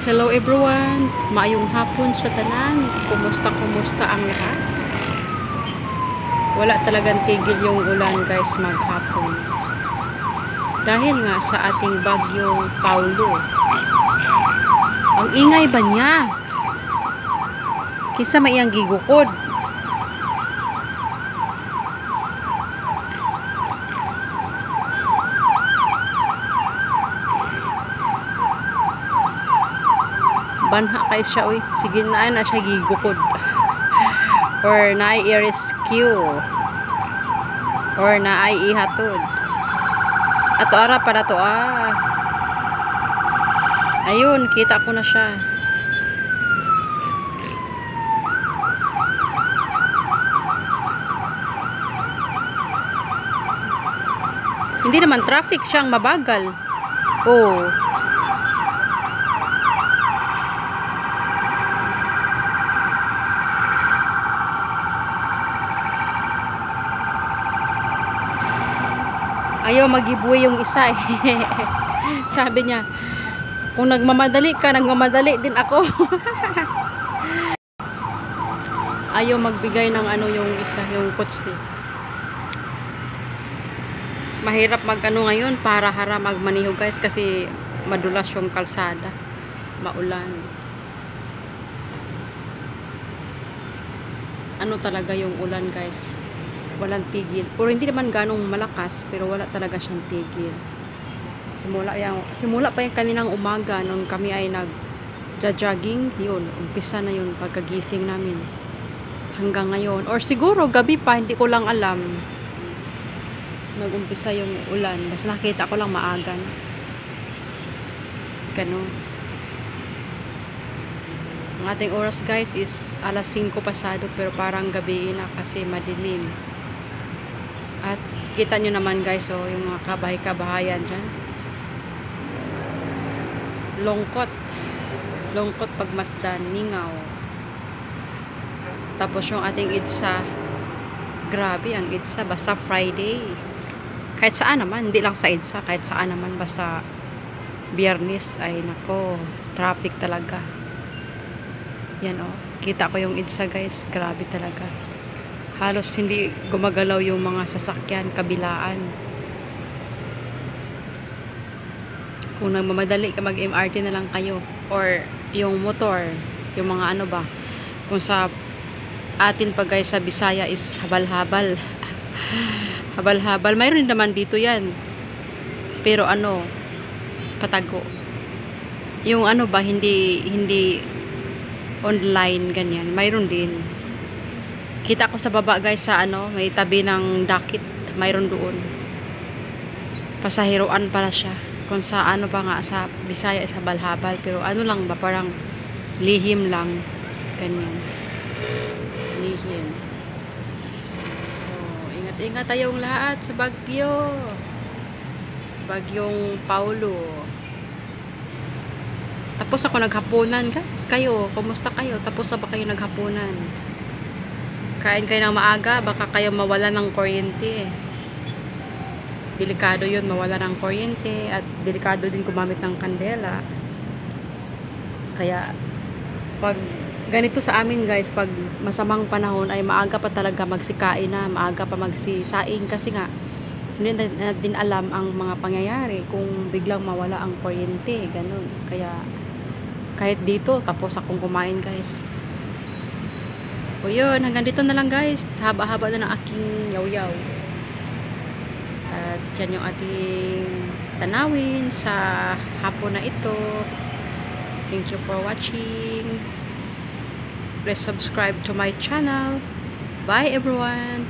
Hello everyone, maayong hapon sa tanan. Kumusta ang lahat? Wala talagang tigil yung ulan guys maghapon. Dahil nga sa ating bagyong Paulo. Ang ingay ba niya? Kisa may iyang gigukod. Banha kay siya, uy. Sige na siya gigukod. Or naay i-rescue. Or naay ihatod. Ato ara para to Ayun, kita ko na siya. Hindi naman traffic siyang mabagal. Oh. Ayaw mag-giveaway yung isa Sabi niya, kung nagmamadali ka, nagmamadali din ako. Ayaw magbigay ng yung isa, yung kotse. Mahirap ngayon para magmaniho guys kasi madulas yung kalsada. Maulan. Ano talaga yung ulan guys? Walang tigil. Pero hindi naman ganong malakas, pero wala talaga siyang tigil. Simula pa yung kaninang umaga nung kami ay nag-jogging, yun, umpisa na yun pagkagising namin. Hanggang ngayon. Or siguro gabi pa, hindi ko lang alam. Nag-umpisa yung ulan. Basta nakita ko lang maaga na. Ganon. Ang ating oras guys is alas 5 pasado pero parang gabi na kasi madilim. At kita nyo naman guys, yung mga kabahay-kabahayan dyan. Lungkot pagmasdan, ningaw. Tapos yung ating EDSA, grabe ang EDSA, basta Friday. Kahit saan naman, hindi lang sa EDSA, kahit saan naman, basta Biyernes, ay nako, traffic talaga. Yan kita ko yung EDSA guys, grabe talaga. Halos hindi gumagalaw yung mga sasakyan, kabilaan. Kung nagmamadali ka mag-MRT na lang kayo. Or yung motor, yung mga kung sa atin pa guys sa Bisaya is habal-habal. Habal-habal. Mayroon naman dito yan. Pero patago. Yung hindi online ganyan. Mayroon din. Kita ko sa baba guys sa may tabi ng dakit, mayroon doon. Pasahiroan pala siya. Kung sa pa nga sa Bisaya is habal-habal, pero lang ba, parang lihim lang. Ganyan. Lihim. Ingat-ingat tayong lahat sa bagyo. Sa bagyong Paulo. Tapos ako naghapunan guys. Kayo, kumusta kayo? Tapos na ba kayo naghapunan? Kain kayo ng maaga, baka kayo mawala ng kuryente. Delikado yun, mawala ng kuryente. At delikado din gumamit ng kandela. Kaya pag ganito sa amin guys, pag masamang panahon ay maaga pa talaga magsikain na, maaga pa magsisaing. Kasi nga hindi na din alam ang mga pangyayari kung biglang mawala ang kuryente, ganun. Kaya kahit dito tapos akong kumain guys. O yun, hanggang dito na lang guys. Haba-haba na ng aking yaw-yaw. At yan yung ating tanawin sa hapon na ito. Thank you for watching. Please subscribe to my channel. Bye everyone.